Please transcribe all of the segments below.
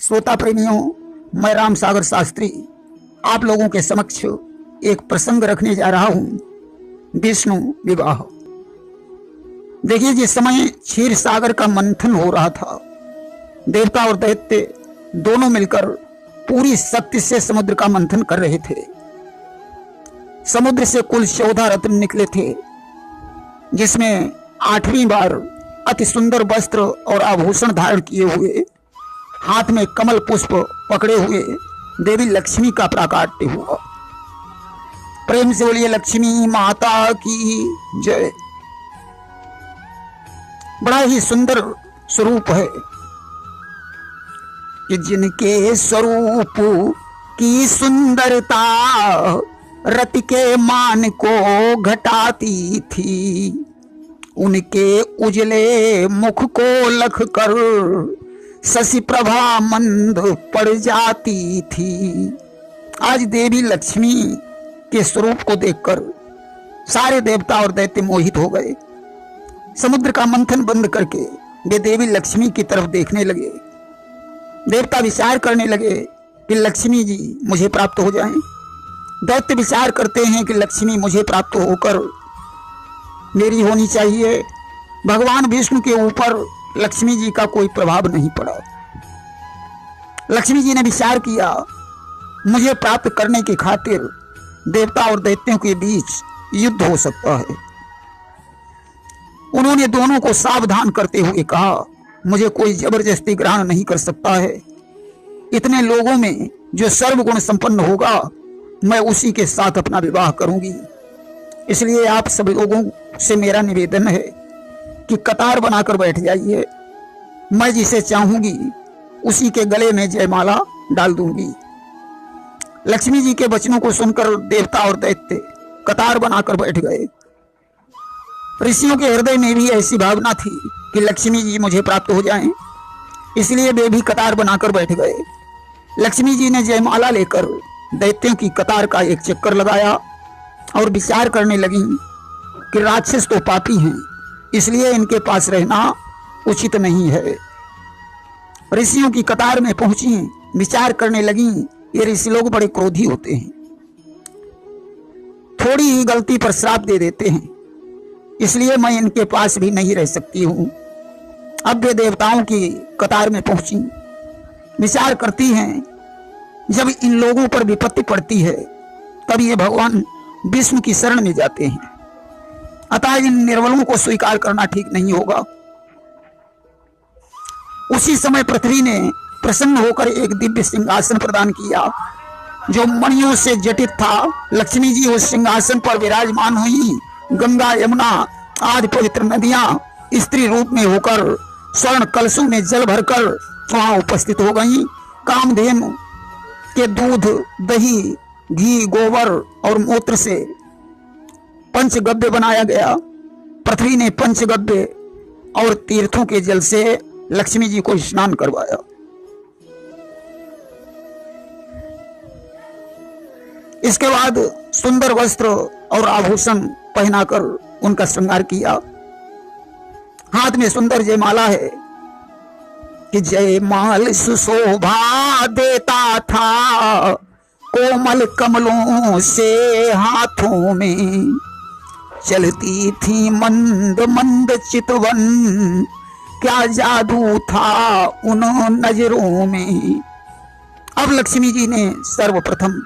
श्रोता प्रेमियों, मैं राम सागर शास्त्री आप लोगों के समक्ष एक प्रसंग रखने जा रहा हूं, विष्णु विवाह। देखिए, जिस समय क्षीर सागर का मंथन हो रहा था, देवता और दैत्य दोनों मिलकर पूरी शक्ति से समुद्र का मंथन कर रहे थे। समुद्र से कुल 14 रत्न निकले थे, जिसमें 8वीं बार अति सुंदर वस्त्र और आभूषण धारण किए हुए, हाथ में कमल पुष्प पकड़े हुए देवी लक्ष्मी का प्राकट्य हुआ। प्रेम से बोलिए लक्ष्मी माता की जय। बड़ा ही सुंदर स्वरूप है कि जिनके स्वरूप की सुंदरता रति के मान को घटाती थी, उनके उजले मुख को लख कर शशि प्रभा मंद पड़ जाती थी। आज देवी लक्ष्मी के स्वरूप को देखकर सारे देवता और दैत्य मोहित हो गए। समुद्र का मंथन बंद करके वे देवी लक्ष्मी की तरफ देखने लगे। देवता विचार करने लगे कि लक्ष्मी जी मुझे प्राप्त हो जाएं। दैत्य विचार करते हैं कि लक्ष्मी मुझे प्राप्त होकर मेरी होनी चाहिए। भगवान विष्णु के ऊपर लक्ष्मी जी का कोई प्रभाव नहीं पड़ा। लक्ष्मी जी ने विचार किया, मुझे प्राप्त करने की खातिर देवता और दैत्यों के बीच युद्ध हो सकता है। उन्होंने दोनों को सावधान करते हुए कहा, मुझे कोई जबरदस्ती ग्रहण नहीं कर सकता है। इतने लोगों में जो सर्वगुण संपन्न होगा, मैं उसी के साथ अपना विवाह करूंगी। इसलिए आप सब लोगों से मेरा निवेदन है कि कतार बनाकर बैठ जाइए। मैं जिसे चाहूंगी उसी के गले में जयमाला डाल दूंगी। लक्ष्मी जी के वचनों को सुनकर देवता और दैत्य कतार बनाकर बैठ गए। ऋषियों के हृदय में भी ऐसी भावना थी कि लक्ष्मी जी मुझे प्राप्त हो जाएं, इसलिए वे भी कतार बनाकर बैठ गए। लक्ष्मी जी ने जयमाला लेकर दैत्यों की कतार का एक चक्कर लगाया और विचार करने लगी कि राक्षस तो पापी हैं, इसलिए इनके पास रहना उचित नहीं है। ऋषियों की कतार में पहुंची, विचार करने लगी, ये ऋषि लोग बड़े क्रोधी होते हैं, थोड़ी ही गलती पर श्राप दे देते हैं, इसलिए मैं इनके पास भी नहीं रह सकती हूं। अब वे देवताओं की कतार में पहुंची, विचार करती हैं, जब इन लोगों पर विपत्ति पड़ती है तब ये भगवान विष्णु की शरण में जाते हैं, अतः इन निर्बलों को स्वीकार करना ठीक नहीं होगा। उसी समय पृथ्वी ने प्रसन्न होकर एक दिव्य सिंहासन प्रदान किया, जो मणियों से जटित था। लक्ष्मी जी उस सिंहासन पर विराजमान हुई। गंगा यमुना आदि पवित्र नदियां स्त्री रूप में होकर स्वर्ण कलशों में जल भरकर वहां उपस्थित हो गईं। कामधेनु के दूध, दही, घी, गोबर और मूत्र से पंचगव्य बनाया गया। पृथ्वी ने पंचगव्य और तीर्थों के जल से लक्ष्मी जी को स्नान करवाया। इसके बाद सुंदर वस्त्र और आभूषण पहनाकर उनका श्रृंगार किया। हाथ में सुंदर जयमाला है कि जयमाल सुशोभा देता था कोमल कमलों से हाथों में, चलती थी मंद मंद चितवन, क्या जादू था उन नजरों में। अब लक्ष्मी जी ने सर्वप्रथम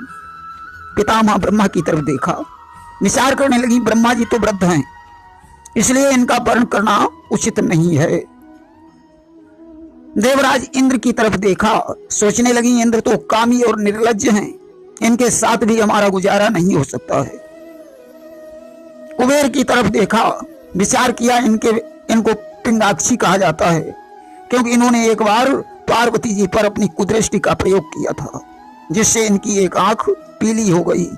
पितामह ब्रह्मा की तरफ देखा, विचार करने लगी, ब्रह्मा जी तो वृद्ध हैं, इसलिए इनका वर्ण करना उचित नहीं है। देवराज इंद्र की तरफ देखा, सोचने लगी, इंद्र तो कामी और निर्लज्ज हैं, इनके साथ भी हमारा गुजारा नहीं हो सकता है। कुबेर की तरफ देखा, विचार किया, इनको पिंगाक्षी कहा जाता है, क्योंकि इन्होंने एक बार पार्वती जी पर अपनी कुदृष्टि का प्रयोग किया था, जिससे इनकी एक आंख पीली हो गई,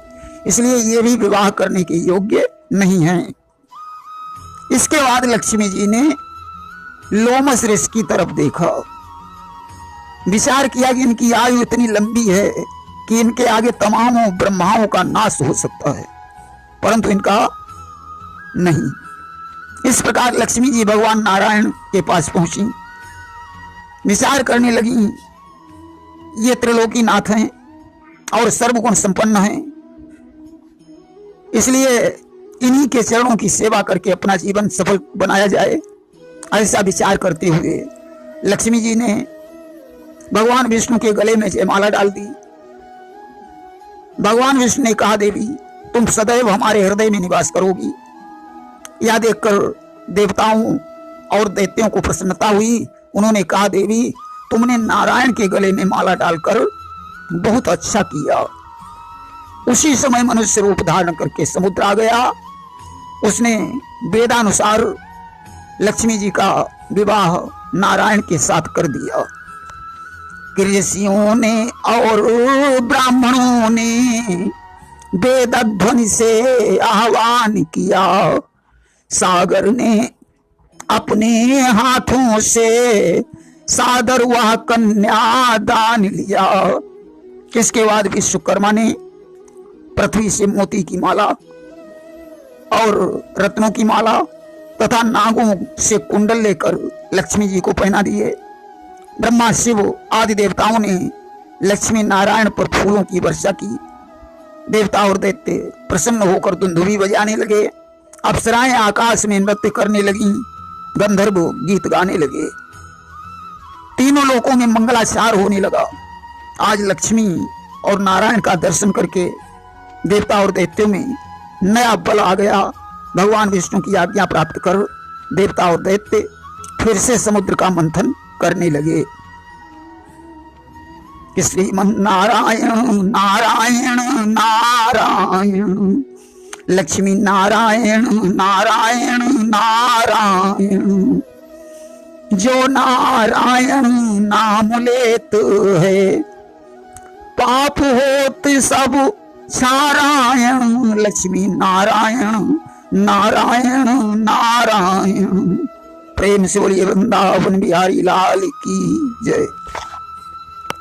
इसलिए ये भी विवाह करने के योग्य नहीं हैं। इसके बाद लक्ष्मी जी ने लोमस ऋषि की तरफ देखा, विचार किया कि इनकी आयु इतनी लंबी है कि इनके आगे तमाम ब्रह्माओं का नाश हो सकता है, परंतु इनका नहीं। इस प्रकार लक्ष्मी जी भगवान नारायण के पास पहुंची, विचार करने लगी ये त्रिलोकीनाथ हैं और सर्वगुण संपन्न हैं, इसलिए इन्हीं के चरणों की सेवा करके अपना जीवन सफल बनाया जाए। ऐसा विचार करते हुए लक्ष्मी जी ने भगवान विष्णु के गले में जयमाला डाल दी। भगवान विष्णु ने कहा, देवी तुम सदैव हमारे हृदय में निवास करोगी। यह देखकर देवताओं और दैत्यों को प्रसन्नता हुई। उन्होंने कहा, देवी तुमने नारायण के गले में माला डालकर बहुत अच्छा किया। उसी समय मनुष्य रूप धारण करके समुद्र आ गया। उसने वेदानुसार लक्ष्मी जी का विवाह नारायण के साथ कर दिया। ऋषियों ने और ब्राह्मणों ने वेद ध्वनि से आह्वान किया, सागर ने अपने हाथों से सादर वह कन्या दान लिया। इसके बाद विश्वकर्मा ने पृथ्वी से मोती की माला और रत्नों की माला तथा नागों से कुंडल लेकर लक्ष्मी जी को पहना दिए। ब्रह्मा शिव आदि देवताओं ने लक्ष्मी नारायण पर फूलों की वर्षा की। देवता और दैत्य प्रसन्न होकर धुंधुवी बजाने लगे। अप्सराएं आकाश में नृत्य करने लगी, गंधर्व गीत गाने लगे। तीनों लोकों में मंगलाचार होने लगा। आज लक्ष्मी और नारायण का दर्शन करके देवता और दैत्यों में नया बल आ गया। भगवान विष्णु की आज्ञा प्राप्त कर देवता और दैत्य फिर से समुद्र का मंथन करने लगे। श्रीमन नारायण नारायण नारायण, लक्ष्मी नारायण नारायण नारायण, जो नारायण नाम लेत है पाप होत सब सारायण। लक्ष्मी नारायण नारायण नारायण। प्रेम से बोलिए वृंदावन बिहारी लाल की जय।